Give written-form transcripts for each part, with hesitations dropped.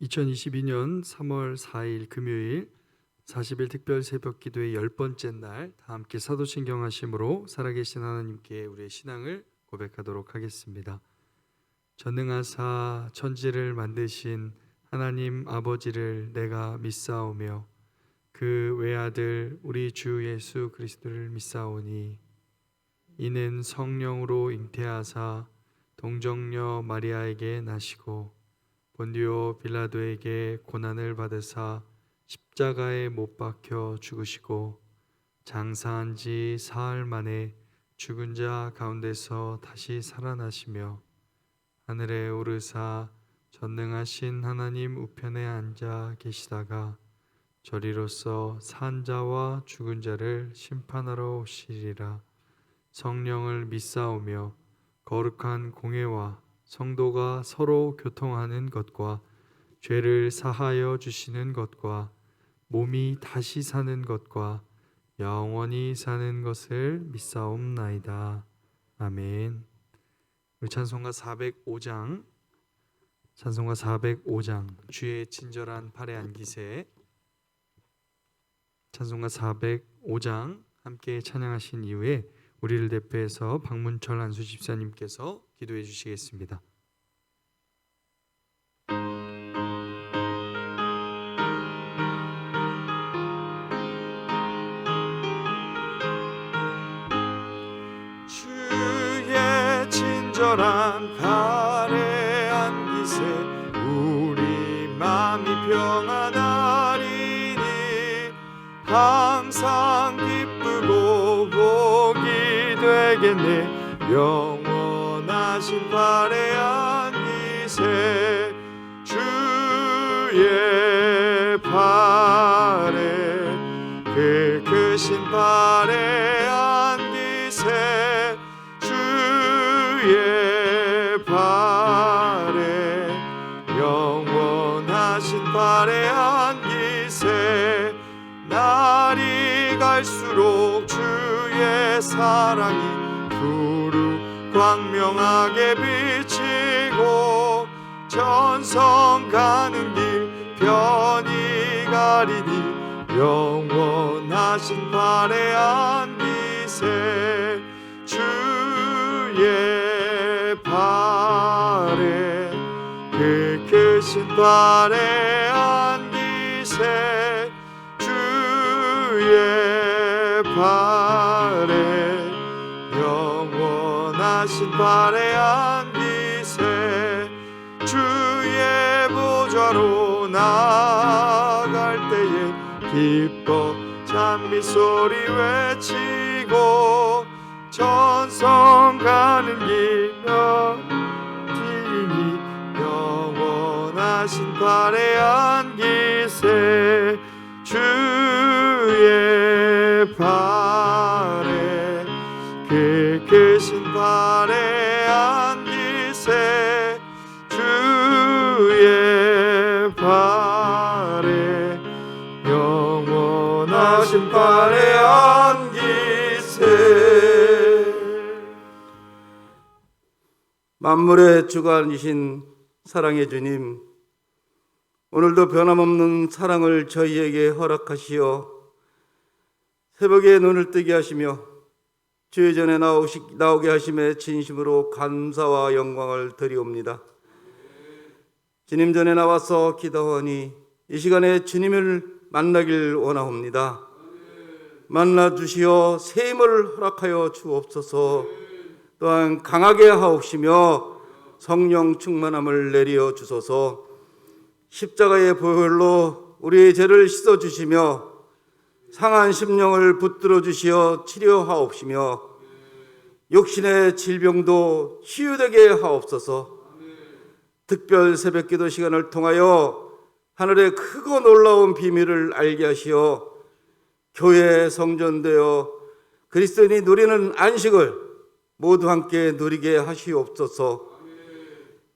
2022년 3월 4일 금요일 40일 특별 새벽 기도의 10번째 날 다 함께 사도신경 하심으로 살아계신 하나님께 우리의 신앙을 고백하도록 하겠습니다. 전능하사 천지를 만드신 하나님 아버지를 내가 믿사오며 그 외아들 우리 주 예수 그리스도를 믿사오니 이는 성령으로 잉태하사 동정녀 마리아에게 나시고 본디오 빌라도에게 고난을 받으사 십자가에 못 박혀 죽으시고 장사한 지 사흘 만에 죽은 자 가운데서 다시 살아나시며 하늘에 오르사 전능하신 하나님 우편에 앉아 계시다가 저리로서 산 자와 죽은 자를 심판하러 오시리라. 성령을 믿사오며 거룩한 공회와 성도가 서로 교통하는 것과 죄를 사하여 주시는 것과 몸이 다시 사는 것과 영원히 사는 것을 믿사옵나이다. 아멘. 우리 찬송가 405장 주의 친절한 팔에 안기세, 찬송가 405장 함께 찬양하신 이후에 우리를 대표해서 박문철 안수 집사님께서 기도해 주시겠습니다. 주의 친절한 팔에 안기세 우리 마음이 평안하리니 항상 기쁘고 복이 되겠네. 영원하신 팔에 안기세 주의 팔에 그 크신 팔에 안기세 주의 팔에 영원하신 팔에 안기세 날이 갈수록 주의 사랑이 두루 광명하게 비치고 전성 가는 길 편히 가리니 영원하신 팔에 안기세 주의 팔에 그 크신 팔에 안기세 주의 팔에 영원하신 팔에 안기세 주의 보좌로 나아갈 때에 기뻐 찬미소리 외치고 전성 가는 길 뛰니 영원하신 팔에 안기세 주의 팔에 그 크신 팔에 안기세 주의 팔에 영원하신 팔에 안기세. 만물의 주관이신 사랑의 주님, 오늘도 변함없는 사랑을 저희에게 허락하시어 새벽에 눈을 뜨게 하시며 주의 전에 나오게 하심에 진심으로 감사와 영광을 드리옵니다. 주님 전에 나와서 기도하니 이 시간에 주님을 만나길 원하옵니다. 만나 주시어 새 힘을 허락하여 주옵소서. 또한 강하게 하옵시며 성령 충만함을 내려 주소서. 십자가의 보혈로 우리의 죄를 씻어 주시며 상한 심령을 붙들어 주시어 치료하옵시며 육신의 질병도 치유되게 하옵소서. 특별 새벽기도 시간을 통하여 하늘의 크고 놀라운 비밀을 알게 하시어 교회에 성전되어 그리스도인이 누리는 안식을 모두 함께 누리게 하시옵소서.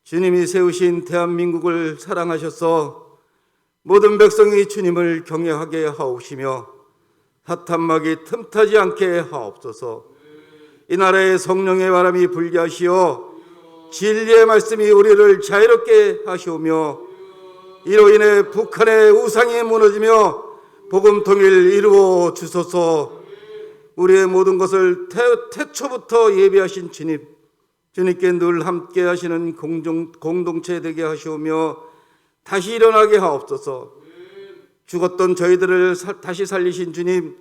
주님이 세우신 대한민국을 사랑하셔서 모든 백성이 주님을 경외하게 하옵시며 사탄막이 틈타지 않게 하옵소서. 이 나라에 성령의 바람이 불게 하시어 진리의 말씀이 우리를 자유롭게 하시오며 이로 인해 북한의 우상이 무너지며 복음 통일 이루어 주소서. 우리의 모든 것을 태초부터 예비하신 주님께 늘 함께 하시는 공동체 되게 하시오며 다시 일어나게 하옵소서. 죽었던 저희들을 다시 살리신 주님,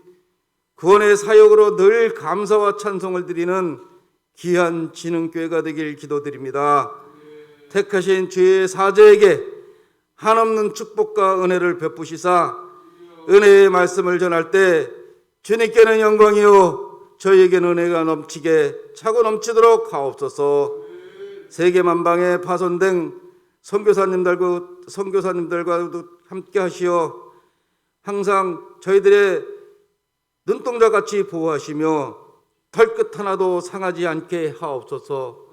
구원의 사역으로 늘 감사와 찬송을 드리는 귀한 진흥교회가 되길 기도드립니다. 택하신 주의 사제에게 한없는 축복과 은혜를 베푸시사 은혜의 말씀을 전할 때 주님께는 영광이요 저희에게는 은혜가 넘치게 차고 넘치도록 하옵소서. 세계 만방에 파손된 선교사님들과도 함께 하시어 항상 저희들의 눈동자같이 보호하시며 털끝 하나도 상하지 않게 하옵소서.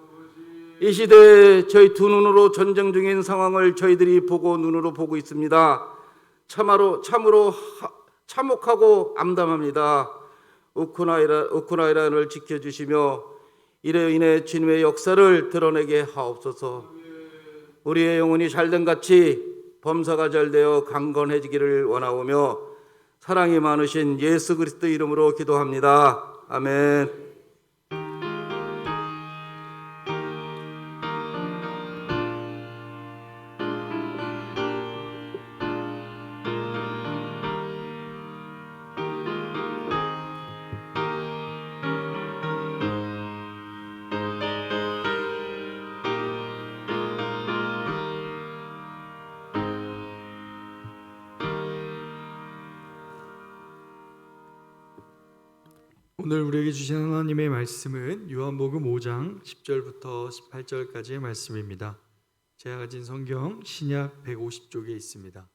이 시대에 저희 두 눈으로 전쟁 중인 상황을 저희들이 눈으로 보고 있습니다. 참으로 참혹하고 암담합니다. 우크라이나를 지켜주시며 이로 인해 주님의 역사를 드러내게 하옵소서. 우리의 영혼이 잘된 같이 범사가 잘되어 강건해지기를 원하오며 사랑이 많으신 예수 그리스도 이름으로 기도합니다. 아멘. 오늘 우리에게 주신 하나님의 말씀은 요한복음 5장 10절부터 18절까지의 말씀입니다. 제가 가진 성경 신약 150쪽에 있습니다.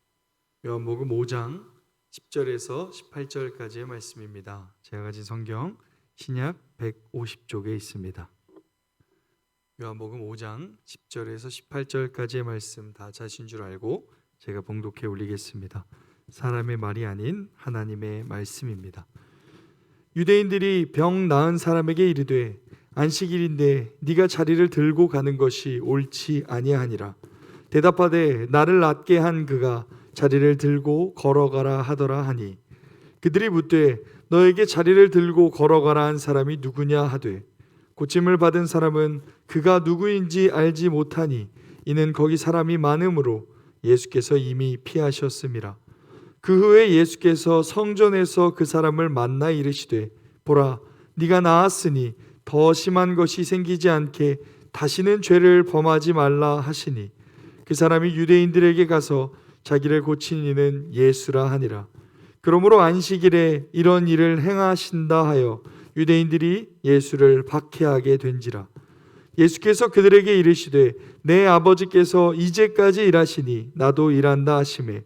요한복음 5장 10절에서 18절까지의 말씀입니다. 제가 가진 성경 신약 150쪽에 있습니다. 요한복음 5장 10절에서 18절까지의 말씀 다 자신 줄 알고 제가 봉독해 올리겠습니다. 사람의 말이 아닌 하나님의 말씀입니다. 유대인들이 병 나은 사람에게 이르되 안식일인데 네가 자리를 들고 가는 것이 옳지 아니하니라. 대답하되 나를 낫게 한 그가 자리를 들고 걸어가라 하더라 하니 그들이 묻되 너에게 자리를 들고 걸어가라 한 사람이 누구냐 하되 고침을 받은 사람은 그가 누구인지 알지 못하니 이는 거기 사람이 많음으로 예수께서 이미 피하셨음이라. 그 후에 예수께서 성전에서 그 사람을 만나 이르시되 보라 네가 나았으니 더 심한 것이 생기지 않게 다시는 죄를 범하지 말라 하시니 그 사람이 유대인들에게 가서 자기를 고친 이는 예수라 하니라. 그러므로 안식일에 이런 일을 행하신다 하여 유대인들이 예수를 박해하게 된지라. 예수께서 그들에게 이르시되 내 아버지께서 이제까지 일하시니 나도 일한다 하시매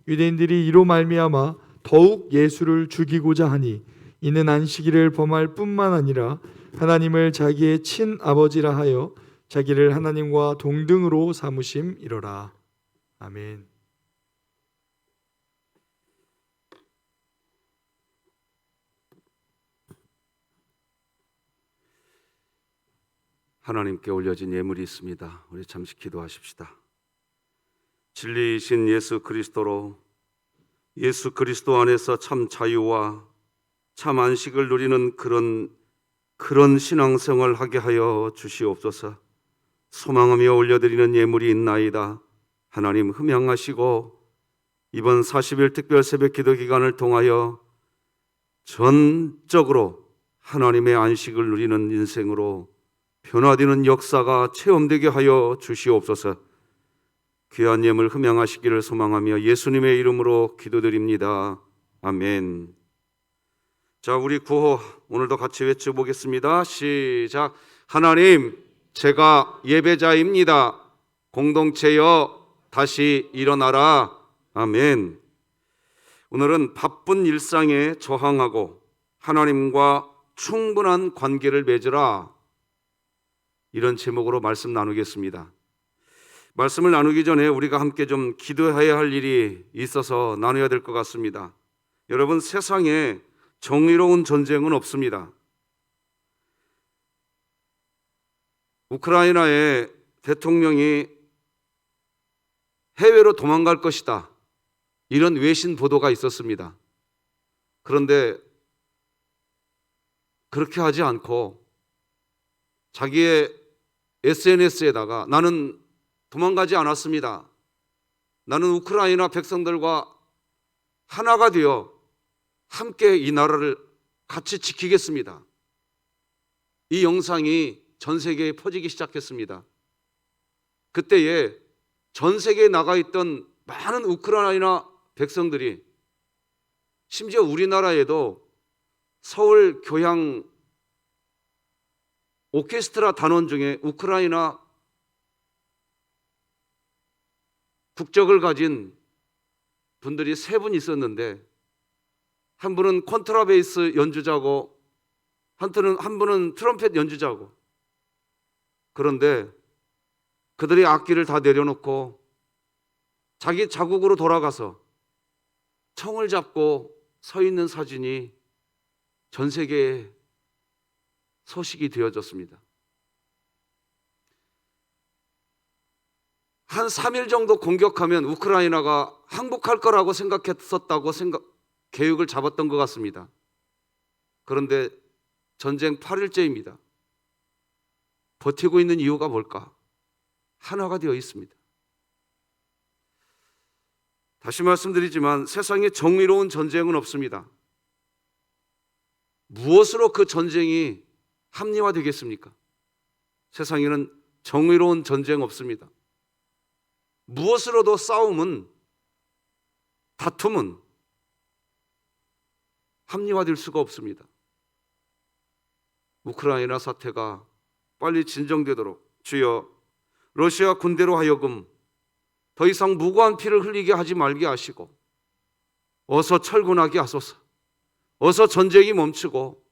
유대인들이 이로 말미암아 더욱 예수를 죽이고자 하니 이는 안식일을 범할 뿐만 아니라 하나님을 자기의 친아버지라 하여 자기를 하나님과 동등으로 삼으심이로라. 아멘. 하나님께 올려진 예물이 있습니다. 우리 잠시 기도하십시다. 진리이신 예수 그리스도로 예수 그리스도 안에서 참 자유와 참 안식을 누리는 그런 신앙생활을 하게 하여 주시옵소서. 소망하며 올려드리는 예물이 있나이다. 하나님 흠양하시고 이번 40일 특별 새벽 기도 기간을 통하여 전적으로 하나님의 안식을 누리는 인생으로 변화되는 역사가 체험되게 하여 주시옵소서. 귀한 예물 흠양하시기를 소망하며 예수님의 이름으로 기도드립니다. 아멘. 자, 우리 구호 오늘도 같이 외쳐보겠습니다. 시작. 하나님, 제가 예배자입니다. 공동체여 다시 일어나라. 아멘. 오늘은 바쁜 일상에 저항하고 하나님과 충분한 관계를 맺으라, 이런 제목으로 말씀 나누겠습니다. 말씀을 나누기 전에 우리가 함께 좀 기도해야 할 일이 있어서 나눠야 될 것 같습니다. 여러분, 세상에 정의로운 전쟁은 없습니다. 우크라이나의 대통령이 해외로 도망갈 것이다. 이런 외신 보도가 있었습니다. 그런데 그렇게 하지 않고 자기의 SNS에다가 나는 도망가지 않았습니다. 나는 우크라이나 백성들과 하나가 되어 함께 이 나라를 같이 지키겠습니다. 이 영상이 전 세계에 퍼지기 시작했습니다. 그때에 전 세계에 나가 있던 많은 우크라이나 백성들이, 심지어 우리나라에도 서울 교향 오케스트라 단원 중에 우크라이나 국적을 가진 분들이 3분 있었는데, 한 분은 콘트라베이스 연주자고 한 분은 트럼펫 연주자고. 그런데 그들이 악기를 다 내려놓고 자기 자국으로 돌아가서 총을 잡고 서 있는 사진이 전 세계에 소식이 되어졌습니다. 한 3일 정도 공격하면 우크라이나가 항복할 거라고 생각했었다고 계획을 잡았던 것 같습니다. 그런데 전쟁 8일째입니다. 버티고 있는 이유가 뭘까? 하나가 되어 있습니다. 다시 말씀드리지만 세상에 정의로운 전쟁은 없습니다. 무엇으로 그 전쟁이 합리화되겠습니까? 세상에는 정의로운 전쟁 없습니다. 무엇으로도 싸움은, 다툼은 합리화될 수가 없습니다. 우크라이나 사태가 빨리 진정되도록 주여, 러시아 군대로 하여금 더 이상 무고한 피를 흘리게 하지 말게 하시고 어서 철군하게 하소서. 어서 전쟁이 멈추고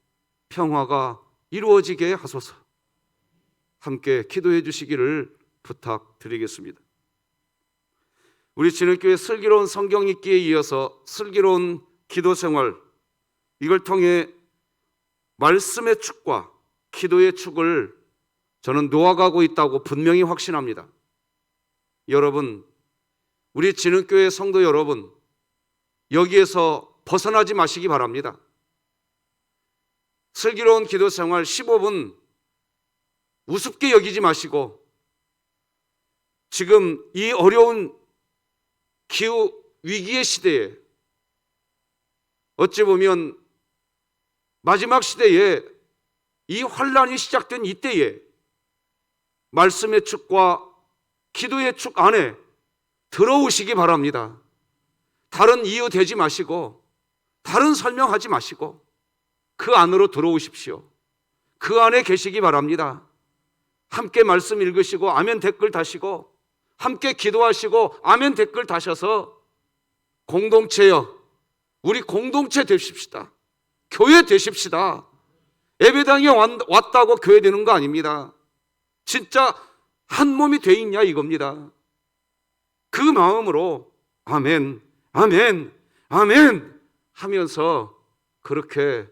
평화가 이루어지게 하소서. 함께 기도해 주시기를 부탁드리겠습니다. 우리 진흙교회 슬기로운 성경 읽기에 이어서 슬기로운 기도 생활, 이걸 통해 말씀의 축과 기도의 축을 저는 놓아가고 있다고 분명히 확신합니다. 여러분, 우리 진흙교회 성도 여러분, 여기에서 벗어나지 마시기 바랍니다. 슬기로운 기도 생활 15분 우습게 여기지 마시고, 지금 이 어려운 기후 위기의 시대에, 어찌 보면 마지막 시대에, 이 환란이 시작된 이때에 말씀의 축과 기도의 축 안에 들어오시기 바랍니다. 다른 이유 대지 마시고, 다른 설명하지 마시고 그 안으로 들어오십시오. 그 안에 계시기 바랍니다. 함께 말씀 읽으시고 아멘 댓글 다시고, 함께 기도하시고 아멘 댓글 다셔서 공동체여, 우리 공동체 되십시다. 교회 되십시다. 예배당에 왔다고 교회 되는 거 아닙니다. 진짜 한 몸이 돼 있냐 이겁니다. 그 마음으로 아멘, 아멘, 아멘 하면서 그렇게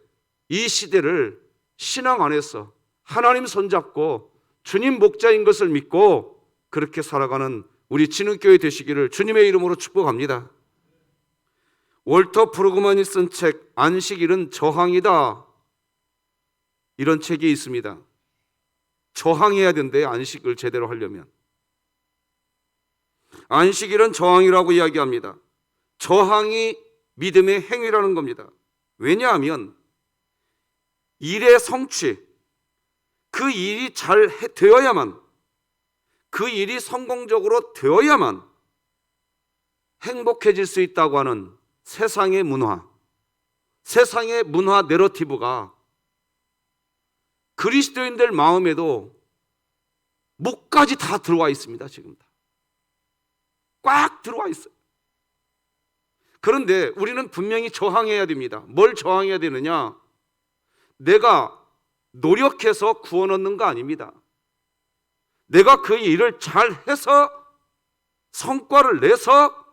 이 시대를 신앙 안에서 하나님 손잡고 주님 목자인 것을 믿고 그렇게 살아가는 우리 진흙교회 되시기를 주님의 이름으로 축복합니다. 월터 브루그만이 쓴 책 안식일은 저항이다, 이런 책이 있습니다. 저항해야 된대요. 안식을 제대로 하려면. 안식일은 저항이라고 이야기합니다. 저항이 믿음의 행위라는 겁니다. 왜냐하면 일의 성취, 그 일이 잘 되어야만, 그 일이 성공적으로 되어야만 행복해질 수 있다고 하는 세상의 문화 내러티브가 그리스도인들 마음에도 목까지 다 들어와 있습니다. 지금 꽉 들어와 있어요. 그런데 우리는 분명히 저항해야 됩니다. 뭘 저항해야 되느냐? 내가 노력해서 구원 얻는 거 아닙니다. 내가 그 일을 잘 해서 성과를 내서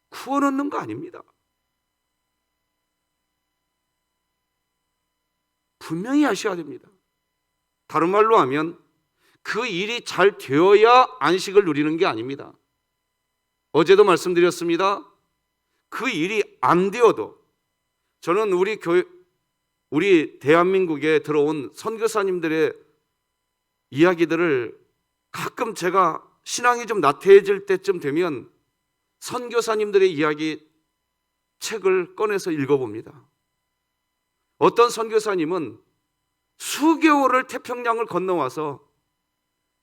구원 얻는 거 아닙니다. 분명히 하셔야 됩니다. 다른 말로 하면 그 일이 잘 되어야 안식을 누리는 게 아닙니다. 어제도 말씀드렸습니다. 그 일이 안 되어도 저는 우리 대한민국에 들어온 선교사님들의 이야기들을 가끔 제가 신앙이 좀 나태해질 때쯤 되면 선교사님들의 이야기 책을 꺼내서 읽어봅니다. 어떤 선교사님은 수개월을 태평양을 건너와서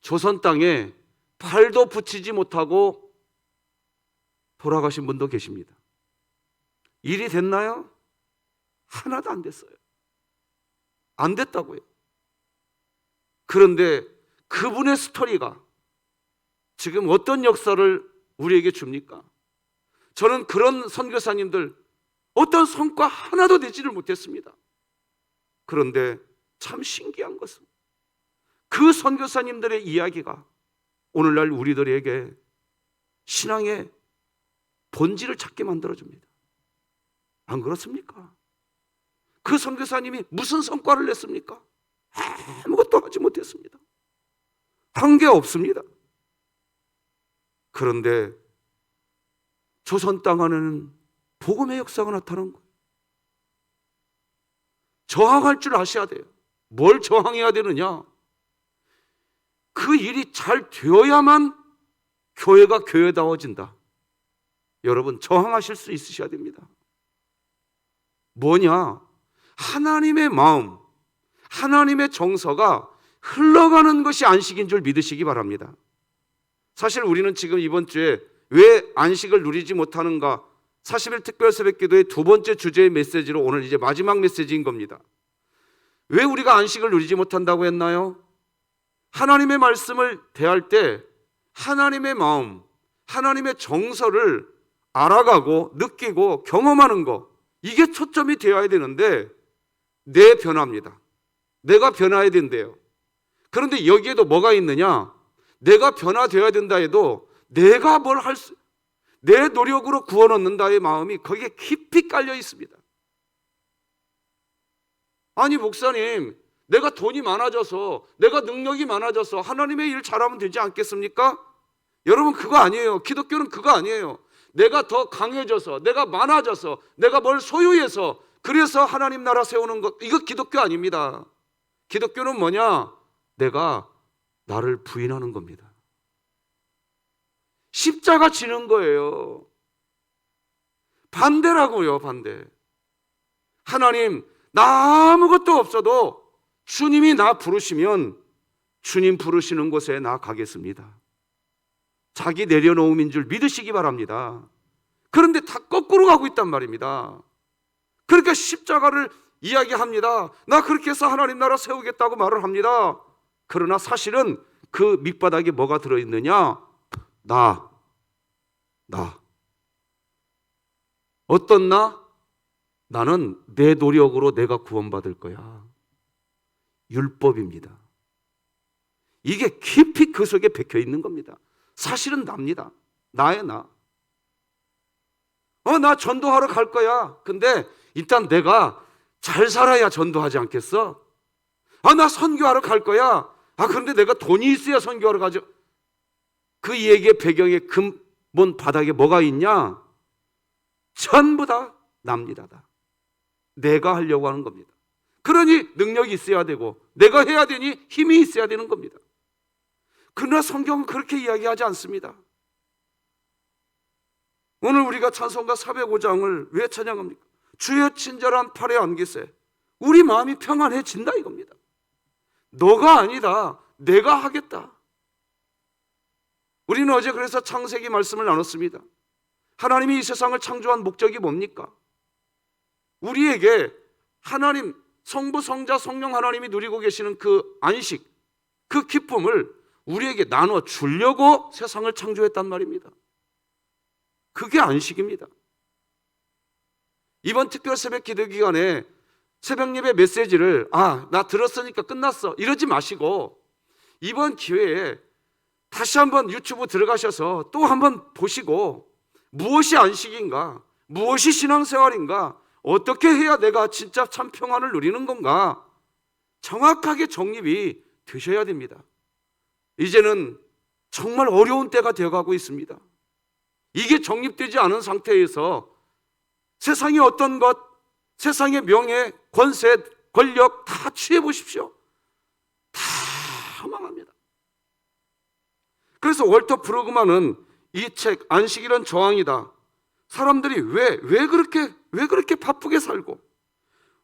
조선 땅에 발도 붙이지 못하고 돌아가신 분도 계십니다. 일이 됐나요? 하나도 안 됐어요. 안 됐다고요. 그런데 그분의 스토리가 지금 어떤 역사를 우리에게 줍니까? 저는 그런 선교사님들 어떤 성과 하나도 내지를 못했습니다. 그런데 참 신기한 것은 그 선교사님들의 이야기가 오늘날 우리들에게 신앙의 본질을 찾게 만들어줍니다. 안 그렇습니까? 그 선교사님이 무슨 성과를 냈습니까? 아무것도 하지 못했습니다. 한 게 없습니다. 그런데 조선 땅 안에는 복음의 역사가 나타난 거예요. 저항할 줄 아셔야 돼요. 뭘 저항해야 되느냐? 그 일이 잘 되어야만 교회가 교회다워진다. 여러분, 저항하실 수 있으셔야 됩니다. 뭐냐? 하나님의 마음, 하나님의 정서가 흘러가는 것이 안식인 줄 믿으시기 바랍니다. 사실 우리는 지금 이번 주에 왜 안식을 누리지 못하는가? 40일 특별 새벽 기도의 두 번째 주제의 메시지로 오늘 이제 마지막 메시지인 겁니다. 왜 우리가 안식을 누리지 못한다고 했나요? 하나님의 말씀을 대할 때 하나님의 마음, 하나님의 정서를 알아가고 느끼고 경험하는 것, 이게 초점이 되어야 되는데 내 변화입니다. 내가 변화해야 된대요. 그런데 여기에도 뭐가 있느냐? 내가 변화되어야 된다 해도 내가 뭘 할 수, 내 노력으로 구원 얻는다의 마음이 거기에 깊이 깔려 있습니다. 아니 목사님, 내가 돈이 많아져서, 내가 능력이 많아져서 하나님의 일 잘하면 되지 않겠습니까? 여러분, 그거 아니에요. 기독교는 그거 아니에요. 내가 더 강해져서, 내가 많아져서, 내가 뭘 소유해서 그래서 하나님 나라 세우는 것, 이거 기독교 아닙니다. 기독교는 뭐냐? 내가 나를 부인하는 겁니다. 십자가 지는 거예요. 반대라고요, 반대. 하나님, 나 아무것도 없어도 주님이 나 부르시면 주님 부르시는 곳에 나 가겠습니다. 자기 내려놓음인 줄 믿으시기 바랍니다. 그런데 다 거꾸로 가고 있단 말입니다. 그러니까 십자가를 이야기합니다. 나 그렇게 해서 하나님 나라 세우겠다고 말을 합니다. 그러나 사실은 그 밑바닥에 뭐가 들어있느냐? 나. 어떤 나? 나는 내 노력으로 내가 구원받을 거야. 율법입니다. 이게 깊이 그 속에 박혀 있는 겁니다. 사실은 납니다. 나의 나. 나 전도하러 갈 거야. 근데 일단 내가 잘 살아야 전도하지 않겠어? 나 선교하러 갈 거야. 그런데 내가 돈이 있어야 선교하러 가죠. 그 얘기의 배경에 근본 바닥에 뭐가 있냐? 전부 다 납니다. 다. 내가 하려고 하는 겁니다. 그러니 능력이 있어야 되고 내가 해야 되니 힘이 있어야 되는 겁니다. 그러나 성경은 그렇게 이야기하지 않습니다. 오늘 우리가 찬송가 405장을 왜 찬양합니까? 주의 친절한 팔에 안기세. 우리 마음이 평안해진다 이겁니다. 너가 아니다. 내가 하겠다. 우리는 어제 그래서 창세기 말씀을 나눴습니다. 하나님이 이 세상을 창조한 목적이 뭡니까? 우리에게 하나님, 성부, 성자, 성령 하나님이 누리고 계시는 그 안식, 그 기쁨을 우리에게 나눠 주려고 세상을 창조했단 말입니다. 그게 안식입니다. 이번 특별 새벽 기도 기간에 새벽 예배 메시지를 나 들었으니까 끝났어 이러지 마시고 이번 기회에 다시 한번 유튜브 들어가셔서 또 한번 보시고 무엇이 안식인가, 무엇이 신앙생활인가, 어떻게 해야 내가 진짜 참 평안을 누리는 건가 정확하게 정립이 되셔야 됩니다. 이제는 정말 어려운 때가 되어가고 있습니다. 이게 정립되지 않은 상태에서 세상의 어떤 것, 세상의 명예, 권세, 권력 다 취해 보십시오. 다 망합니다. 그래서 월터 브루그만은 이 책 안식일은 저항이다. 사람들이 왜 그렇게 바쁘게 살고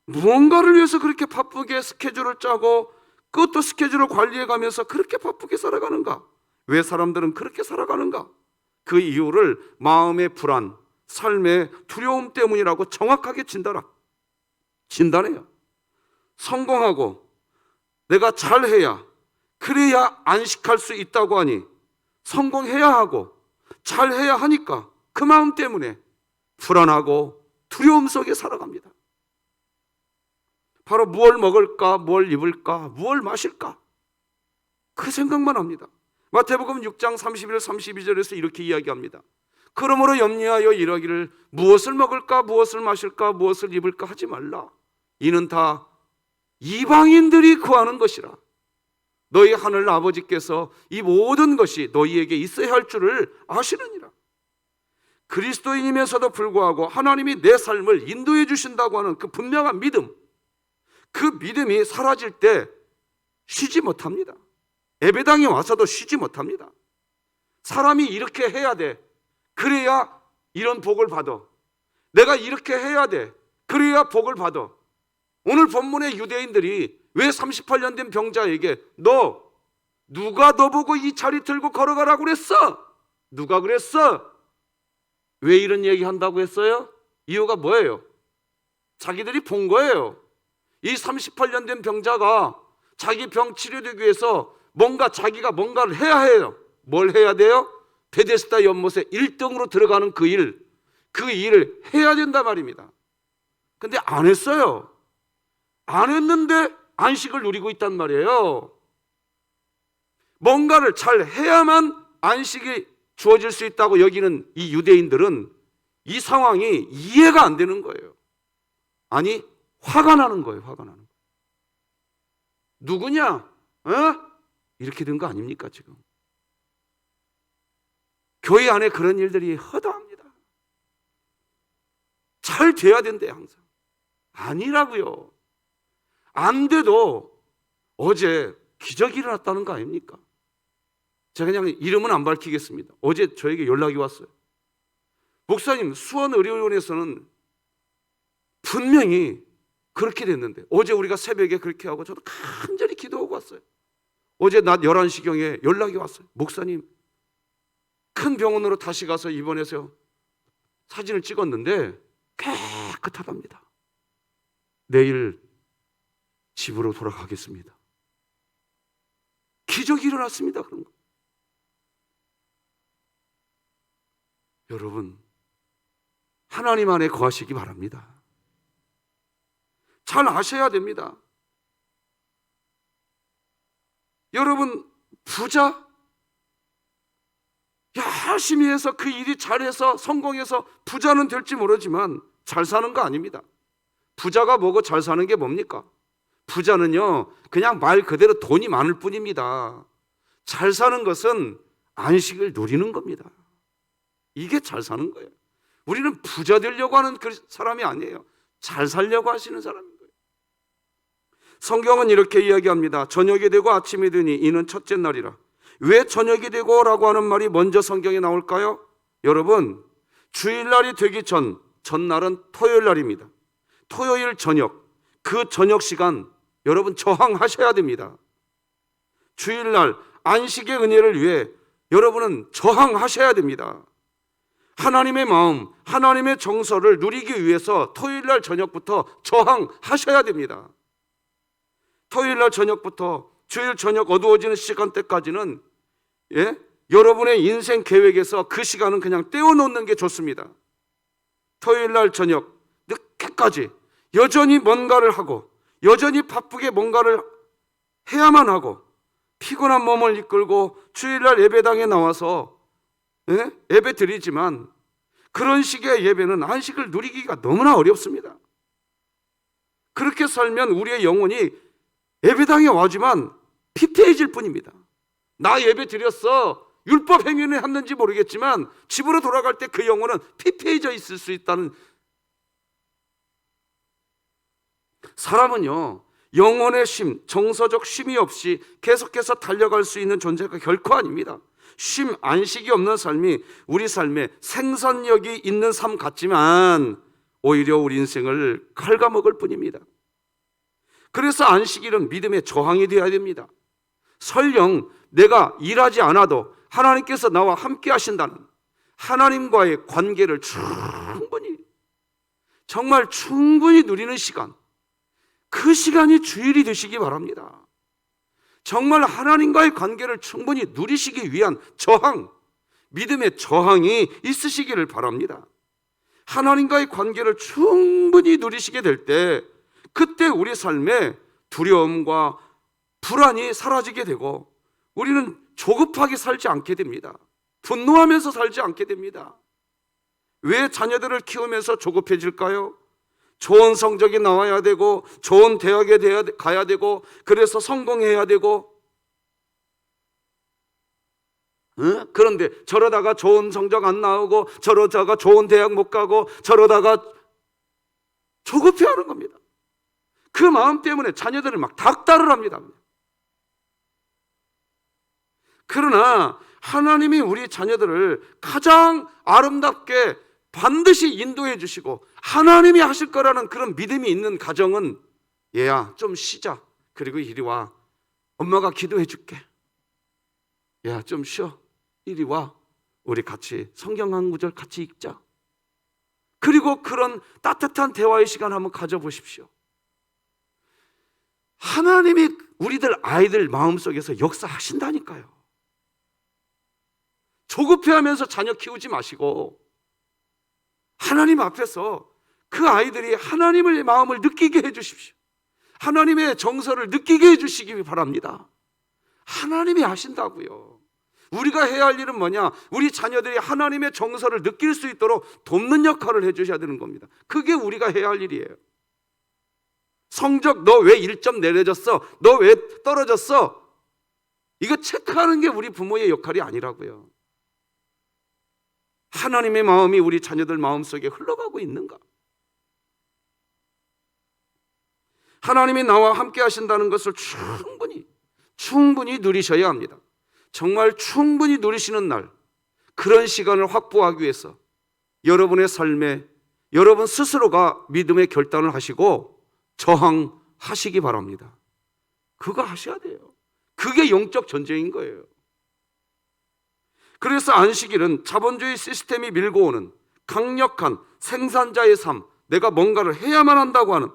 무언가를 위해서 그렇게 바쁘게 스케줄을 짜고 그것도 스케줄을 관리해 가면서 그렇게 바쁘게 살아가는가? 왜 사람들은 그렇게 살아가는가? 그 이유를 마음의 불안, 삶의 두려움 때문이라고 정확하게 진단해요. 성공하고 내가 잘해야, 그래야 안식할 수 있다고 하니 성공해야 하고 잘해야 하니까 그 마음 때문에 불안하고 두려움 속에 살아갑니다. 바로 무엇을 먹을까, 뭘 입을까, 무엇을 마실까, 그 생각만 합니다. 마태복음 6장 31, 32절에서 이렇게 이야기합니다. 그러므로 염려하여 이러기를 무엇을 먹을까, 무엇을 마실까, 무엇을 입을까 하지 말라. 이는 다 이방인들이 구하는 것이라. 너희 하늘 아버지께서 이 모든 것이 너희에게 있어야 할 줄을 아시느니라. 그리스도인이면서도 불구하고 하나님이 내 삶을 인도해 주신다고 하는 그 분명한 믿음, 그 믿음이 사라질 때 쉬지 못합니다. 예배당에 와서도 쉬지 못합니다. 사람이 이렇게 해야 돼, 그래야 이런 복을 받아. 내가 이렇게 해야 돼, 그래야 복을 받아. 오늘 본문의 유대인들이 왜 38년 된 병자에게 누가 너 보고 이 자리 들고 걸어가라고 그랬어? 누가 그랬어? 왜 이런 얘기 한다고 했어요? 이유가 뭐예요? 자기들이 본 거예요. 이 38년 된 병자가 자기 병 치료되기 위해서 자기가 뭔가를 해야 해요. 뭘 해야 돼요? 베데스다 연못에 1등으로 들어가는 그 일을 해야 된단 말입니다. 근데 안 했어요. 안 했는데 안식을 누리고 있단 말이에요. 뭔가를 잘 해야만 안식이 주어질 수 있다고 여기는 이 유대인들은 이 상황이 이해가 안 되는 거예요. 아니, 화가 나는 거예요. 화가 나는 거예요. 누구냐? 이렇게 된 거 아닙니까 지금? 교회 안에 그런 일들이 허다합니다. 잘 돼야 된대 항상. 아니라고요. 안 돼도 어제 기적이 일어났다는 거 아닙니까? 제가 그냥 이름은 안 밝히겠습니다. 어제 저에게 연락이 왔어요. 목사님, 수원의료원에서는 분명히 그렇게 됐는데 어제 우리가 새벽에 그렇게 하고 저도 간절히 기도하고 왔어요. 어제 낮 11시경에 연락이 왔어요. 목사님, 큰 병원으로 다시 가서 입원해서 사진을 찍었는데 깨끗하답니다. 내일 집으로 돌아가겠습니다. 기적이 일어났습니다. 그런 거. 여러분, 하나님 안에 거하시기 바랍니다. 잘 아셔야 됩니다. 여러분, 부자 열심히 해서 그 일이 잘해서 성공해서 부자는 될지 모르지만 잘 사는 거 아닙니다. 부자가 뭐고 잘 사는 게 뭡니까? 부자는요, 그냥 말 그대로 돈이 많을 뿐입니다. 잘 사는 것은 안식을 누리는 겁니다. 이게 잘 사는 거예요. 우리는 부자 되려고 하는 그 사람이 아니에요. 잘 살려고 하시는 사람인 거예요. 성경은 이렇게 이야기합니다. 저녁이 되고 아침이 되니 이는 첫째 날이라. 왜 저녁이 되고 라고 하는 말이 먼저 성경에 나올까요? 여러분, 주일날이 되기 전날은 토요일 날입니다. 토요일 저녁, 그 저녁 시간 여러분 저항하셔야 됩니다. 주일날 안식의 은혜를 위해 여러분은 저항하셔야 됩니다. 하나님의 마음, 하나님의 정서를 누리기 위해서 토요일날 저녁부터 저항하셔야 됩니다. 토요일날 저녁부터 주일 저녁 어두워지는 시간대까지는 여러분의 인생 계획에서 그 시간은 그냥 떼어놓는 게 좋습니다. 토요일날 저녁 늦게까지 여전히 뭔가를 하고 여전히 바쁘게 뭔가를 해야만 하고 피곤한 몸을 이끌고 주일날 예배당에 나와서 예배 드리지만 그런 식의 예배는 안식을 누리기가 너무나 어렵습니다. 그렇게 살면 우리의 영혼이 예배당에 와지만 피폐해질 뿐입니다. 나 예배 드렸어, 율법 행위는 했는지 모르겠지만 집으로 돌아갈 때 그 영혼은 피폐해져 있을 수 있다는. 사람은요, 영혼의 쉼, 정서적 쉼이 없이 계속해서 달려갈 수 있는 존재가 결코 아닙니다. 쉼, 안식이 없는 삶이 우리 삶에 생산력이 있는 삶 같지만 오히려 우리 인생을 갉아먹을 뿐입니다. 그래서 안식일은 믿음의 저항이 되어야 됩니다. 설령 내가 일하지 않아도 하나님께서 나와 함께 하신다는 하나님과의 관계를 정말 충분히 누리는 시간, 그 시간이 주일이 되시기 바랍니다. 정말 하나님과의 관계를 충분히 누리시기 위한 저항, 믿음의 저항이 있으시기를 바랍니다. 하나님과의 관계를 충분히 누리시게 될 때, 그때 우리 삶에 두려움과 불안이 사라지게 되고 우리는 조급하게 살지 않게 됩니다. 분노하면서 살지 않게 됩니다. 왜 자녀들을 키우면서 조급해질까요? 좋은 성적이 나와야 되고 좋은 대학에 가야 되고 그래서 성공해야 되고, 그런데 저러다가 좋은 성적 안 나오고 저러다가 좋은 대학 못 가고 저러다가 조급해하는 겁니다. 그 마음 때문에 자녀들을 막 닥달을 합니다. 그러나 하나님이 우리 자녀들을 가장 아름답게 반드시 인도해 주시고 하나님이 하실 거라는 그런 믿음이 있는 가정은, 얘야 좀 쉬자, 그리고 이리 와, 엄마가 기도해 줄게, 야 좀 쉬어, 이리 와, 우리 같이 성경 한 구절 같이 읽자. 그리고 그런 따뜻한 대화의 시간 한번 가져보십시오. 하나님이 우리들 아이들 마음속에서 역사하신다니까요. 조급해하면서 자녀 키우지 마시고 하나님 앞에서 그 아이들이 하나님의 마음을 느끼게 해주십시오. 하나님의 정서를 느끼게 해주시기 바랍니다. 하나님이 하신다고요. 우리가 해야 할 일은 뭐냐? 우리 자녀들이 하나님의 정서를 느낄 수 있도록 돕는 역할을 해주셔야 되는 겁니다. 그게 우리가 해야 할 일이에요. 성적 너 왜 1점 내려졌어? 너 왜 떨어졌어? 이거 체크하는 게 우리 부모의 역할이 아니라고요. 하나님의 마음이 우리 자녀들 마음속에 흘러가고 있는가? 하나님이 나와 함께 하신다는 것을 충분히 누리셔야 합니다. 정말 충분히 누리시는 날, 그런 시간을 확보하기 위해서 여러분의 삶에 여러분 스스로가 믿음의 결단을 하시고 저항하시기 바랍니다. 그거 하셔야 돼요. 그게 영적 전쟁인 거예요. 그래서 안식일은 자본주의 시스템이 밀고 오는 강력한 생산자의 삶, 내가 뭔가를 해야만 한다고 하는,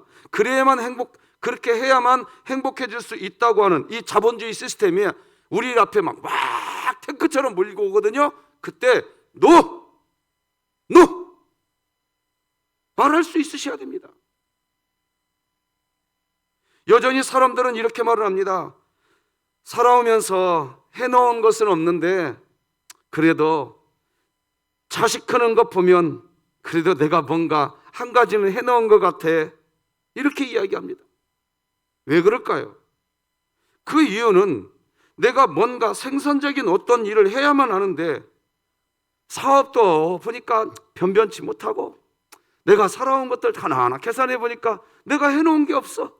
그렇게 해야만 행복해질 수 있다고 하는 이 자본주의 시스템이 우리 앞에 막 탱크처럼 몰리고 오거든요. 그때 NO! 말할 수 있으셔야 됩니다. 여전히 사람들은 이렇게 말을 합니다. 살아오면서 해놓은 것은 없는데 그래도 자식 크는 것 보면 그래도 내가 뭔가 한 가지는 해놓은 것 같아, 이렇게 이야기합니다. 왜 그럴까요? 그 이유는 내가 뭔가 생산적인 어떤 일을 해야만 하는데 사업도 보니까 변변치 못하고 내가 살아온 것들 하나하나 계산해 보니까 내가 해놓은 게 없어.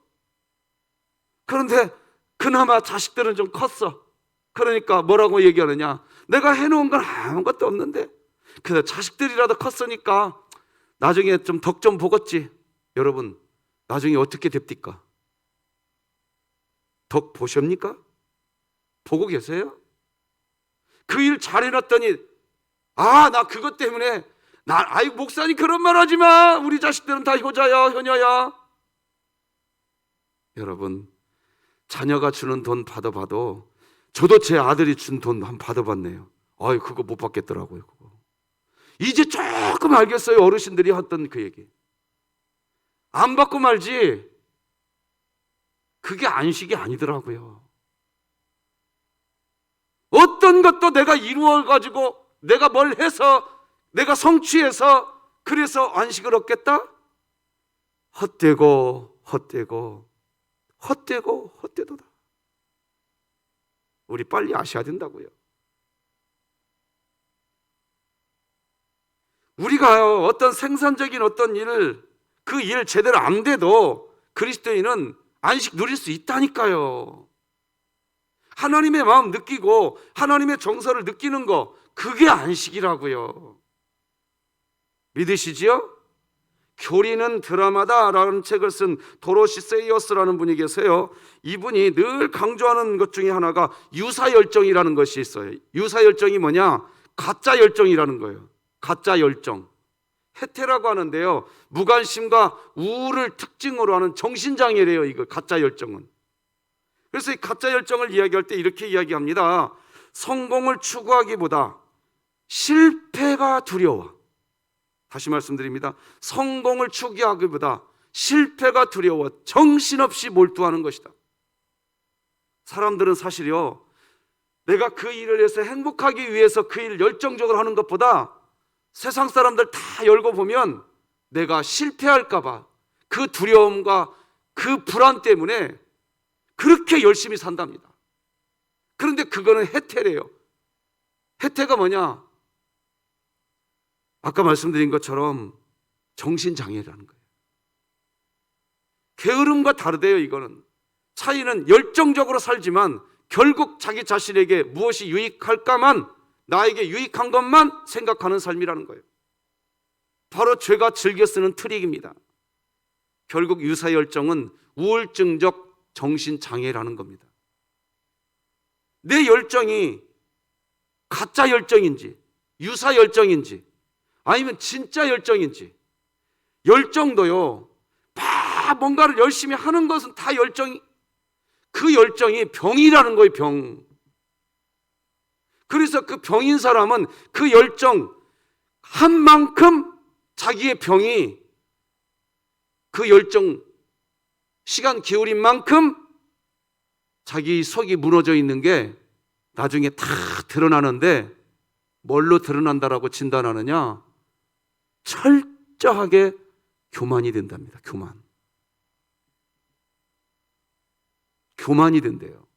그런데 그나마 자식들은 좀 컸어. 그러니까 뭐라고 얘기하느냐? 내가 해놓은 건 아무것도 없는데 그래서 자식들이라도 컸으니까 나중에 좀 덕 좀 보겠지. 여러분, 나중에 어떻게 됩니까? 덕 보십니까? 보고 계세요? 그 일 잘해놨더니 나 그것 때문에 목사님 그런 말 하지 마, 우리 자식들은 다 효자야 효녀야. 여러분, 자녀가 주는 돈 받아봐도, 저도 제 아들이 준 돈 한 받아봤네요. 그거 못 받겠더라고요. 그거. 이제 조금 알겠어요. 어르신들이 했던 그 얘기. 안 받고 말지. 그게 안식이 아니더라고요. 어떤 것도 내가 이루어가지고 내가 뭘 해서 내가 성취해서 그래서 안식을 얻겠다? 헛되도다. 우리 빨리 아셔야 된다고요. 우리가 어떤 생산적인 어떤 일을 그 일 제대로 안 돼도 그리스도인은 안식 누릴 수 있다니까요. 하나님의 마음 느끼고 하나님의 정서를 느끼는 거, 그게 안식이라고요. 믿으시지요? 교리는 드라마다라는 책을 쓴 도로시 세이어스라는 분이 계세요. 이분이 늘 강조하는 것 중에 하나가 유사열정이라는 것이 있어요. 유사열정이 뭐냐? 가짜 열정이라는 거예요. 가짜 열정. 해태라고 하는데요, 무관심과 우울을 특징으로 하는 정신장애래요. 이거 가짜 열정은. 그래서 이 가짜 열정을 이야기할 때 이렇게 이야기합니다. 성공을 추구하기보다 실패가 두려워. 다시 말씀드립니다. 성공을 추구하기보다 실패가 두려워 정신없이 몰두하는 것이다. 사람들은 사실요, 내가 그 일을 해서 행복하기 위해서 그 일을 열정적으로 하는 것보다 세상 사람들 다 열고 보면 내가 실패할까 봐 그 두려움과 그 불안 때문에 그렇게 열심히 산답니다. 그런데 그거는 해태래요. 해태가 뭐냐? 아까 말씀드린 것처럼 정신장애라는 거예요. 게으름과 다르대요. 이거는 차이는 열정적으로 살지만 결국 자기 자신에게 무엇이 유익할까만, 나에게 유익한 것만 생각하는 삶이라는 거예요. 바로 죄가 즐겨 쓰는 트릭입니다. 결국 유사열정은 우울증적 정신장애라는 겁니다. 내 열정이 가짜 열정인지 유사열정인지 아니면 진짜 열정인지, 열정도요, 뭔가를 열심히 하는 것은 다 열정이, 그 열정이 병이라는 거예요. 병. 그래서 그 병인 사람은 그 열정 한 만큼 자기의 병이 그 열정 시간 기울인 만큼 자기 속이 무너져 있는 게 나중에 다 드러나는데, 뭘로 드러난다라고 진단하느냐? 철저하게 교만이 된답니다. 교만이 된대요.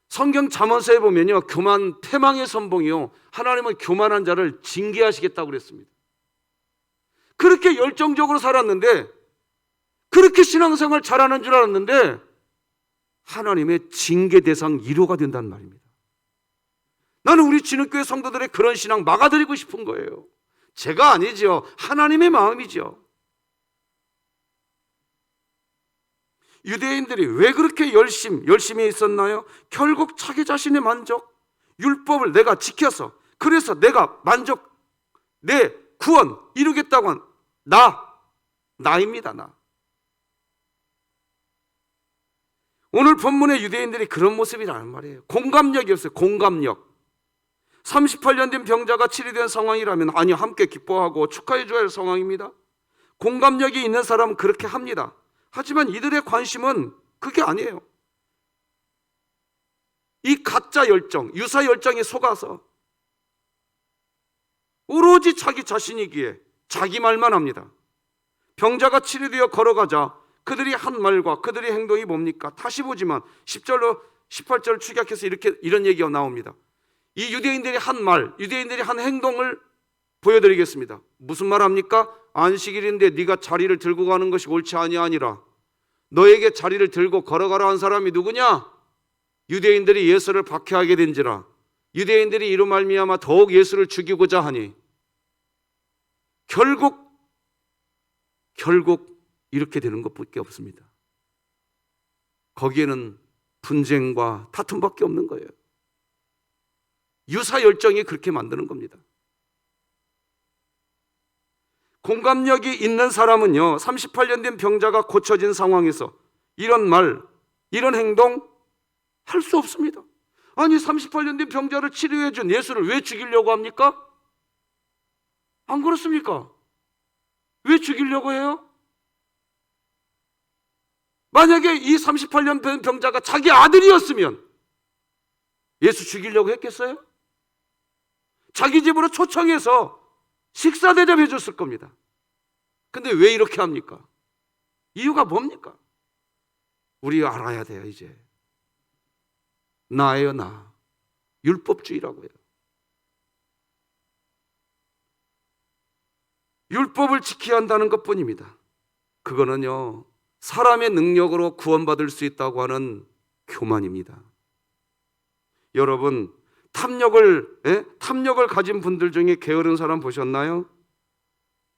성경 잠언서에 보면요, 교만 패망의 선봉이요, 하나님은 교만한 자를 징계하시겠다고 그랬습니다. 그렇게 열정적으로 살았는데, 그렇게 신앙생활 잘하는 줄 알았는데 하나님의 징계 대상 1호가 된다는 말입니다. 나는 우리 진흙교회 성도들의 그런 신앙 막아드리고 싶은 거예요. 제가 아니죠. 하나님의 마음이죠. 유대인들이 왜 그렇게 열심히 있었나요? 결국 자기 자신의 만족, 율법을 내가 지켜서, 그래서 내가 만족, 내 구원 이루겠다고 한 나입니다. 나. 오늘 본문의 유대인들이 그런 모습이라는 말이에요. 공감력이 없어요. 공감력. 38년 된 병자가 치료된 상황이라면 아니, 함께 기뻐하고 축하해 줘야 할 상황입니다. 공감력이 있는 사람은 그렇게 합니다. 하지만 이들의 관심은 그게 아니에요. 이 가짜 열정, 유사 열정에 속아서 오로지 자기 자신이기에 자기 말만 합니다. 병자가 치료되어 걸어가자 그들이 한 말과 그들의 행동이 뭡니까? 다시 보지만 10절로 18절 축약해서 이런 얘기가 나옵니다. 이 유대인들이 한 말, 유대인들이 한 행동을 보여드리겠습니다. 무슨 말 합니까? 안식일인데 네가 자리를 들고 가는 것이 옳지 아니하니라. 너에게 자리를 들고 걸어가라 한 사람이 누구냐? 유대인들이 예수를 박해하게 된지라. 유대인들이 이로 말미암아 더욱 예수를 죽이고자 하니 결국 이렇게 되는 것밖에 없습니다. 거기에는 분쟁과 다툼밖에 없는 거예요. 유사 열정이 그렇게 만드는 겁니다. 공감력이 있는 사람은요, 38년 된 병자가 고쳐진 상황에서 이런 말, 이런 행동 할 수 없습니다. 아니, 38년 된 병자를 치료해 준 예수를 왜 죽이려고 합니까? 안 그렇습니까? 왜 죽이려고 해요? 만약에 이 38년 된 병자가 자기 아들이었으면 예수 죽이려고 했겠어요? 자기 집으로 초청해서 식사 대접해 줬을 겁니다. 근데 왜 이렇게 합니까? 이유가 뭡니까? 우리 알아야 돼요. 이제 나예요. 나 율법주의라고요. 율법을 지켜야 한다는 것뿐입니다. 그거는요, 사람의 능력으로 구원받을 수 있다고 하는 교만입니다. 여러분, 탐욕을 가진 분들 중에 게으른 사람 보셨나요?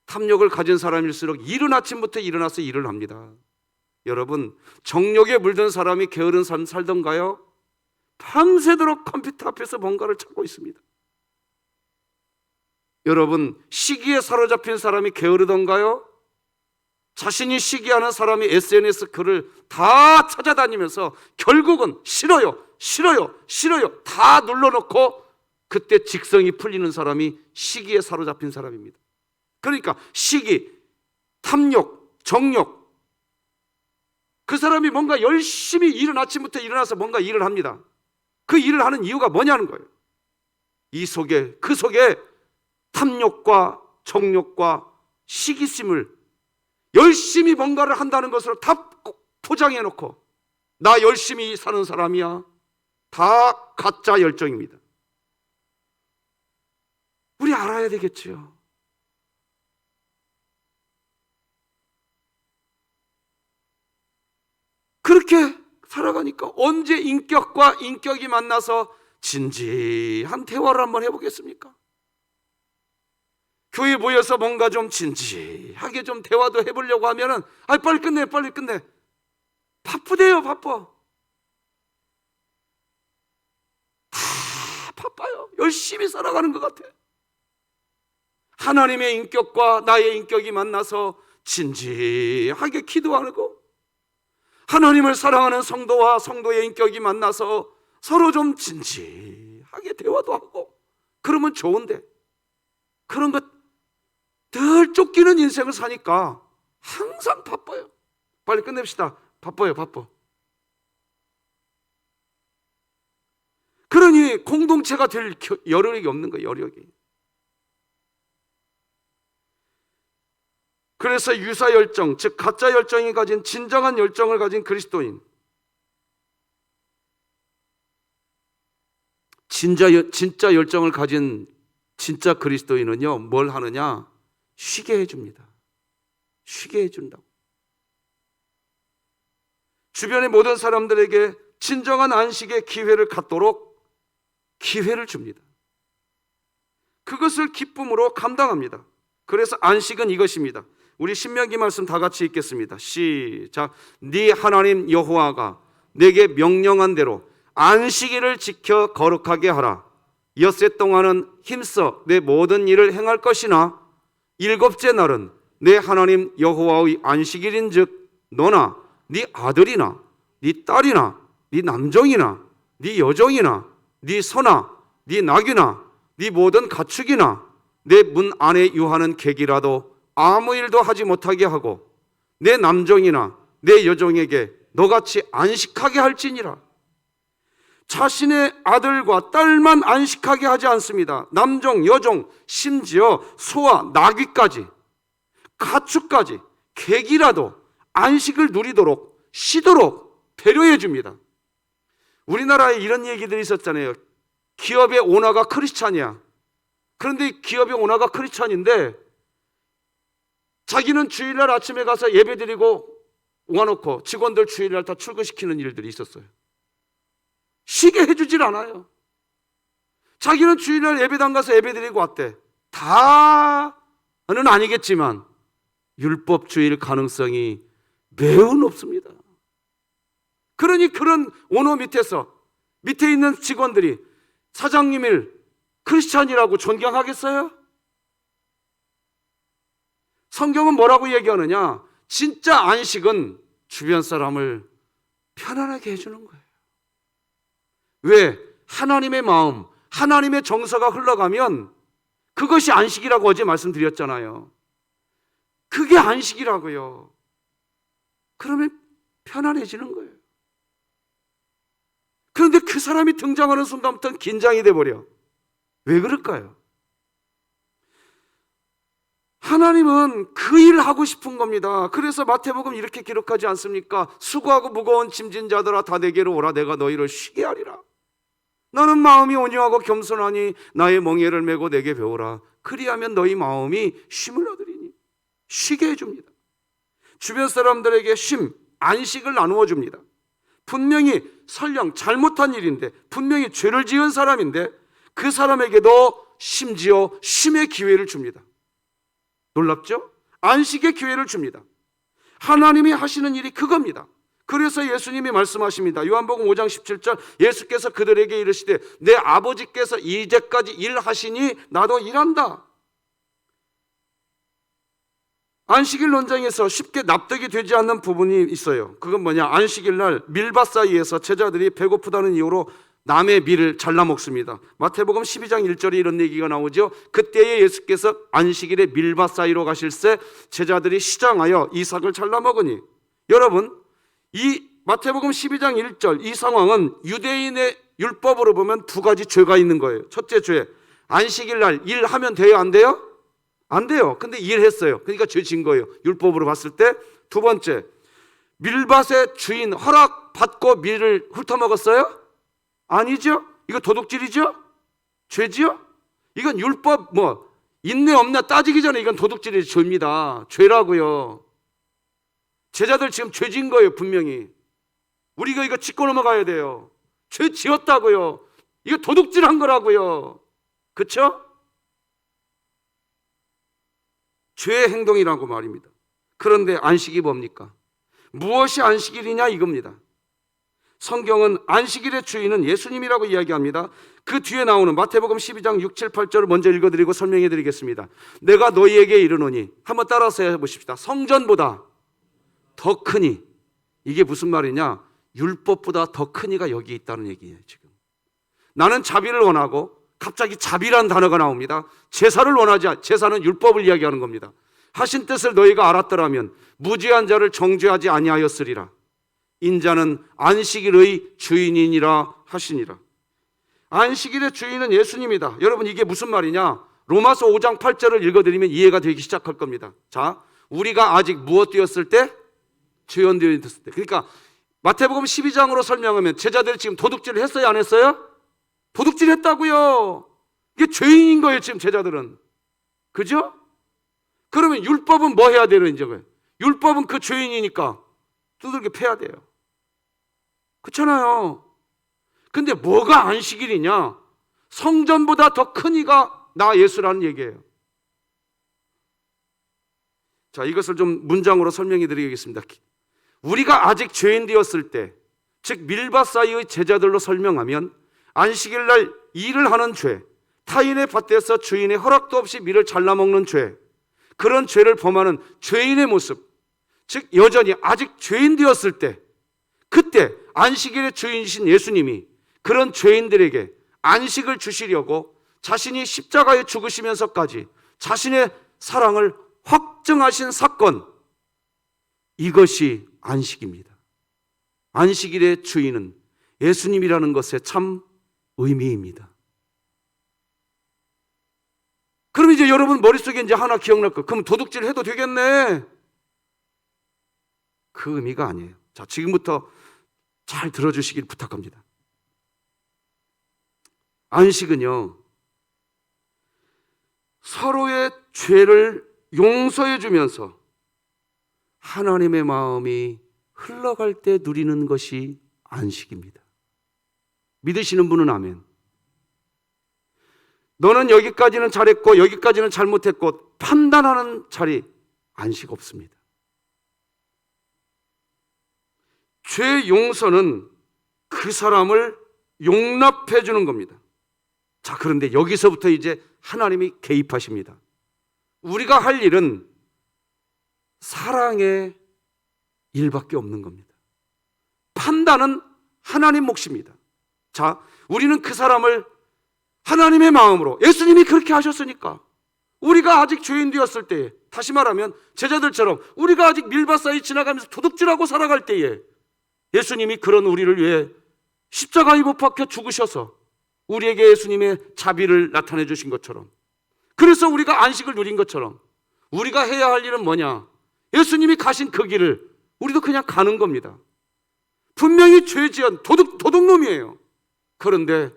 탐욕을 가진 사람일수록 이른 아침부터 일어나서 일을 합니다. 여러분, 정욕에 물든 사람이 게으른 삶 살던가요? 밤새도록 컴퓨터 앞에서 뭔가를 찾고 있습니다. 여러분, 시기에 사로잡힌 사람이 게으르던가요? 자신이 시기하는 사람이 SNS 글을 다 찾아다니면서 결국은 싫어요 다 눌러놓고 그때 직성이 풀리는 사람이 시기에 사로잡힌 사람입니다. 그러니까 시기, 탐욕, 정욕, 그 사람이 뭔가 열심히 이른 아침부터 일어나서 뭔가 일을 합니다. 그 일을 하는 이유가 뭐냐는 거예요. 그 속에 탐욕과 정욕과 시기심을 열심히 뭔가를 한다는 것으로 다 포장해 놓고 나 열심히 사는 사람이야. 다 가짜 열정입니다. 우리 알아야 되겠지요. 그렇게 살아가니까 언제 인격과 인격이 만나서 진지한 대화를 한번 해보겠습니까? 교회에 모여서 뭔가 좀 진지하게 좀 대화도 해보려고 하면은 빨리 끝내 바쁘대요. 바빠. 다 바빠요. 열심히 살아가는 것 같아. 하나님의 인격과 나의 인격이 만나서 진지하게 기도하고 하나님을 사랑하는 성도와 성도의 인격이 만나서 서로 좀 진지하게 대화도 하고 그러면 좋은데 그런 것 늘 쫓기는 인생을 사니까 항상 바빠요. 빨리 끝냅시다. 바빠. 그러니 공동체가 될 여력이 없는 거예요. 여력이. 그래서 유사 열정, 즉 가짜 열정이 가진 진정한 열정을 가진 그리스도인, 진짜 열정을 가진 진짜 그리스도인은요, 뭘 하느냐? 쉬게 해줍니다. 쉬게 해준다고. 주변의 모든 사람들에게 진정한 안식의 기회를 갖도록 기회를 줍니다. 그것을 기쁨으로 감당합니다. 그래서 안식은 이것입니다. 우리 신명기 말씀 다 같이 읽겠습니다. 시작. 네 하나님 여호와가 내게 명령한 대로 안식일을 지켜 거룩하게 하라. 엿새 동안은 힘써 내 모든 일을 행할 것이나 일곱째 날은 내 하나님 여호와의 안식일인즉 너나 네 아들이나 네 딸이나 네 남종이나 네 여종이나 네 소나 네 낙이나 네 모든 가축이나 내 문 안에 유하는 객이라도 아무 일도 하지 못하게 하고 내 남종이나 내 여종에게 너같이 안식하게 할지니라. 자신의 아들과 딸만 안식하게 하지 않습니다. 남종, 여종, 심지어 소와 나귀까지, 가축까지, 객이라도 안식을 누리도록, 쉬도록 배려해 줍니다. 우리나라에 이런 얘기들이 있었잖아요. 기업의 오너가 크리스찬이야. 그런데 기업의 오너가 크리스찬인데 자기는 주일날 아침에 가서 예배드리고 와놓고 직원들 주일날 다 출근시키는 일들이 있었어요. 쉬게 해주질 않아요. 자기는 주일날 예배당 가서 예배드리고 왔대. 다는 아니겠지만 율법주의일 가능성이 매우 높습니다. 그러니 그런 오너 밑에 있는 직원들이 사장님을 크리스찬이라고 존경하겠어요? 성경은 뭐라고 얘기하느냐? 진짜 안식은 주변 사람을 편안하게 해주는 거예요. 왜? 하나님의 마음, 하나님의 정서가 흘러가면 그것이 안식이라고 어제 말씀드렸잖아요. 그게 안식이라고요. 그러면 편안해지는 거예요. 그런데 그 사람이 등장하는 순간부터는 긴장이 돼버려. 왜 그럴까요? 하나님은 그 일을 하고 싶은 겁니다. 그래서 마태복음 이렇게 기록하지 않습니까? 수고하고 무거운 짐진 자들아 다 내게로 오라. 내가 너희를 쉬게 하리라. 너는 마음이 온유하고 겸손하니 나의 멍에를 메고 내게 배우라. 그리하면 너희 마음이 쉼을 얻으리니. 쉬게 해줍니다. 주변 사람들에게 쉼, 안식을 나누어 줍니다. 분명히 설령 잘못한 일인데, 분명히 죄를 지은 사람인데 그 사람에게도 심지어 쉼의 기회를 줍니다. 놀랍죠? 안식의 기회를 줍니다. 하나님이 하시는 일이 그겁니다. 그래서 예수님이 말씀하십니다. 요한복음 5장 17절, 예수께서 그들에게 이르시되 내 아버지께서 이제까지 일하시니 나도 일한다. 안식일 논쟁에서 쉽게 납득이 되지 않는 부분이 있어요. 그건 뭐냐? 안식일 날 밀밭 사이에서 제자들이 배고프다는 이유로 남의 밀을 잘라 먹습니다. 마태복음 12장 1절에 이런 얘기가 나오죠. 그때에 예수께서 안식일에 밀밭 사이로 가실새 제자들이 시장하여 이삭을 잘라 먹으니. 여러분, 이 마태복음 12장 1절 이 상황은 유대인의 율법으로 보면 두 가지 죄가 있는 거예요. 첫째 죄, 안식일 날 일하면 돼요? 안 돼요? 안 돼요. 근데 일했어요. 그러니까 죄 진 거예요. 율법으로 봤을 때. 두 번째, 밀밭의 주인 허락 받고 밀을 훑어먹었어요? 아니죠. 이거 도둑질이죠? 죄지요? 이건 율법 있네 없나 따지기 전에 이건 도둑질이 죄입니다. 죄라고요. 제자들 지금 죄 진 거예요. 분명히. 우리가 이거 짚고 넘어가야 돼요. 죄 지었다고요. 이거 도둑질한 거라고요. 그렇죠? 죄의 행동이라고 말입니다. 그런데 안식이 뭡니까? 무엇이 안식일이냐 이겁니다. 성경은 안식일의 주인은 예수님이라고 이야기합니다. 그 뒤에 나오는 마태복음 12장 6, 7, 8절을 먼저 읽어드리고 설명해 드리겠습니다. 내가 너희에게 이르노니, 한번 따라서 해보십시다. 성전보다 더 크니. 이게 무슨 말이냐? 율법보다 더 크니가 여기 있다는 얘기예요. 지금 나는 자비를 원하고 갑자기 자비란 단어가 나옵니다. 제사를 원하지, 제사는 율법을 이야기하는 겁니다. 하신 뜻을 너희가 알았더라면 무죄한 자를 정죄하지 아니하였으리라. 인자는 안식일의 주인이니라 하시니라. 안식일의 주인은 예수님이다. 여러분, 이게 무슨 말이냐? 로마서 5장 8절을 읽어드리면 이해가 되기 시작할 겁니다. 자, 우리가 아직 무엇 되었을 때? 죄인 되었을 때. 그러니까 마태복음 12장으로 설명하면 제자들이 지금 도둑질을 했어요, 안 했어요? 도둑질 했다고요. 이게 죄인인 거예요, 지금 제자들은. 그죠? 그러면 율법은 뭐 해야 되는 거예요? 율법은 그 죄인이니까 두들겨 패야 돼요. 그렇잖아요. 근데 뭐가 안식일이냐? 성전보다 더 큰 이가 나 예수라는 얘기예요. 자, 이것을 좀 문장으로 설명해 드리겠습니다. 우리가 아직 죄인 되었을 때, 즉 밀밭 사이의 제자들로 설명하면 안식일 날 일을 하는 죄, 타인의 밭에서 주인의 허락도 없이 밀을 잘라먹는 죄, 그런 죄를 범하는 죄인의 모습, 즉 여전히 아직 죄인 되었을 때, 그때 안식일의 주인이신 예수님이 그런 죄인들에게 안식을 주시려고 자신이 십자가에 죽으시면서까지 자신의 사랑을 확증하신 사건, 이것이 안식입니다. 안식일의 주인은 예수님이라는 것에 참 의미입니다. 그럼 이제 여러분 머릿속에 이제 하나 기억날 거. 그럼 도둑질 해도 되겠네. 그 의미가 아니에요. 자, 지금부터 잘 들어주시길 부탁합니다. 안식은요, 서로의 죄를 용서해 주면서 하나님의 마음이 흘러갈 때 누리는 것이 안식입니다. 믿으시는 분은 아멘. 너는 여기까지는 잘했고 여기까지는 잘못했고 판단하는 자리, 안식 없습니다. 죄 용서는 그 사람을 용납해 주는 겁니다. 자, 그런데 여기서부터 이제 하나님이 개입하십니다. 우리가 할 일은 사랑의 일밖에 없는 겁니다. 판단은 하나님 몫입니다. 자, 우리는 그 사람을 하나님의 마음으로, 예수님이 그렇게 하셨으니까, 우리가 아직 죄인 되었을 때에, 다시 말하면 제자들처럼 우리가 아직 밀밭 사이 지나가면서 도둑질하고 살아갈 때에 예수님이 그런 우리를 위해 십자가에 못 박혀 죽으셔서 우리에게 예수님의 자비를 나타내 주신 것처럼, 그래서 우리가 안식을 누린 것처럼 우리가 해야 할 일은 뭐냐? 예수님이 가신 그 길을 우리도 그냥 가는 겁니다. 분명히 죄지은 도둑놈이에요. 그런데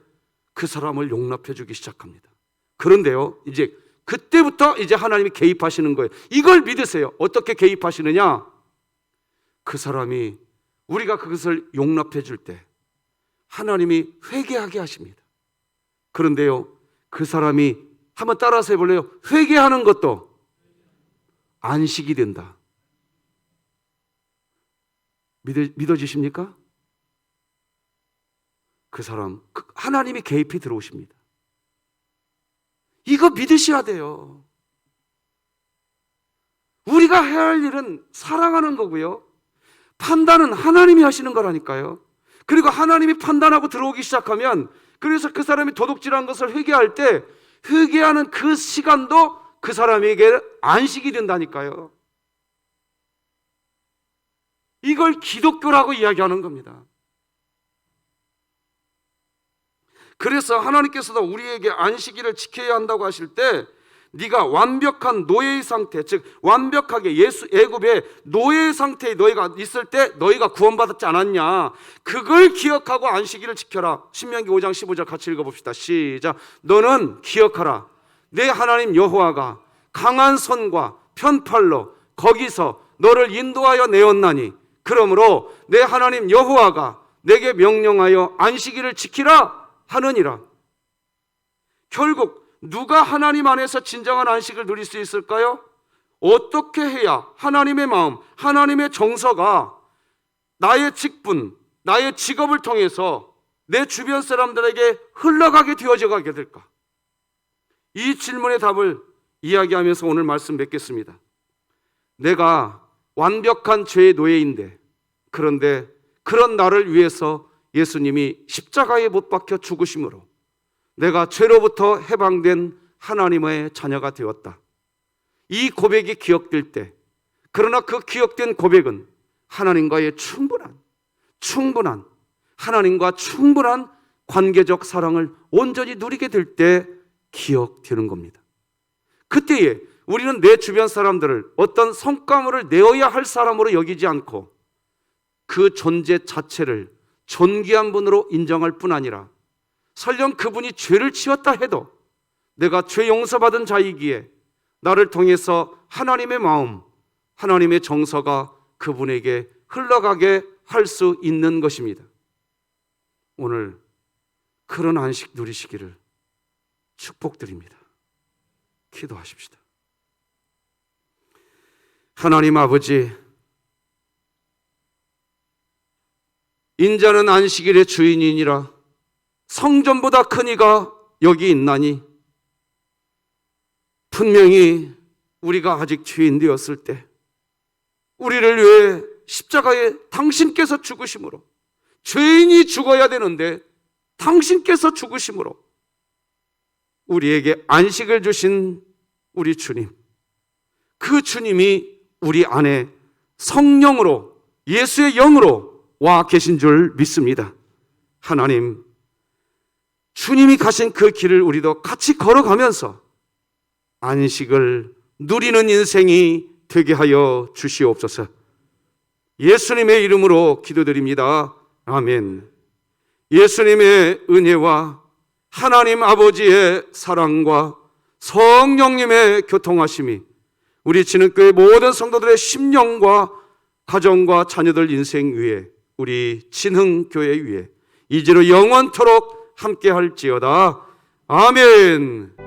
그 사람을 용납해 주기 시작합니다. 그런데요, 이제 그때부터 이제 하나님이 개입하시는 거예요. 이걸 믿으세요. 어떻게 개입하시느냐? 그 사람이 우리가 그것을 용납해 줄 때 하나님이 회개하게 하십니다. 그런데요, 그 사람이 한번 따라서 해볼래요? 회개하는 것도 안식이 된다. 믿어지십니까? 그 사람, 하나님이 개입이 들어오십니다. 이거 믿으셔야 돼요. 우리가 해야 할 일은 사랑하는 거고요. 판단은 하나님이 하시는 거라니까요. 그리고 하나님이 판단하고 들어오기 시작하면, 그래서 그 사람이 도둑질한 것을 회개할 때 회개하는 그 시간도 그 사람에게 안식이 된다니까요. 이걸 기독교라고 이야기하는 겁니다. 그래서 하나님께서도 우리에게 안식일을 지켜야 한다고 하실 때, 네가 완벽한 노예의 상태, 즉 완벽하게 애굽의 노예의 상태에 너희가 있을 때 너희가 구원받았지 않았냐, 그걸 기억하고 안식일을 지켜라. 신명기 5장 15절 같이 읽어봅시다. 시작. 너는 기억하라. 내 하나님 여호와가 강한 손과 편팔로 거기서 너를 인도하여 내었나니, 그러므로 내 하나님 여호와가 내게 명령하여 안식일을 지키라 하느니라. 결국 누가 하나님 안에서 진정한 안식을 누릴 수 있을까요? 어떻게 해야 하나님의 마음, 하나님의 정서가 나의 직분, 나의 직업을 통해서 내 주변 사람들에게 흘러가게 되어져 가게 될까? 이 질문의 답을 이야기하면서 오늘 말씀 맺겠습니다. 내가 완벽한 죄의 노예인데, 그런데 그런 나를 위해서 예수님이 십자가에 못 박혀 죽으심으로 내가 죄로부터 해방된 하나님의 자녀가 되었다. 이 고백이 기억될 때, 그러나 그 기억된 고백은 하나님과의 충분한 하나님과 충분한 관계적 사랑을 온전히 누리게 될 때 기억되는 겁니다. 그때에 우리는 내 주변 사람들을 어떤 성과물을 내어야 할 사람으로 여기지 않고 그 존재 자체를 존귀한 분으로 인정할 뿐 아니라, 설령 그분이 죄를 지었다 해도 내가 죄 용서받은 자이기에 나를 통해서 하나님의 마음, 하나님의 정서가 그분에게 흘러가게 할 수 있는 것입니다. 오늘 그런 안식 누리시기를 축복드립니다. 기도하십시다. 하나님 아버지, 인자는 안식일의 주인이니라. 성전보다 큰 이가 여기 있나니, 분명히 우리가 아직 죄인 되었을 때 우리를 위해 십자가에 당신께서 죽으심으로, 죄인이 죽어야 되는데 당신께서 죽으심으로 우리에게 안식을 주신 우리 주님, 그 주님이 우리 안에 성령으로, 예수의 영으로 와 계신 줄 믿습니다. 하나님, 주님이 가신 그 길을 우리도 같이 걸어가면서 안식을 누리는 인생이 되게 하여 주시옵소서. 예수님의 이름으로 기도드립니다. 아멘. 예수님의 은혜와 하나님 아버지의 사랑과 성령님의 교통하심이 우리 진흥교회 모든 성도들의 심령과 가정과 자녀들 인생 위에, 우리 진흥교회 위에 이제로 영원토록 함께 할지어다. 아멘.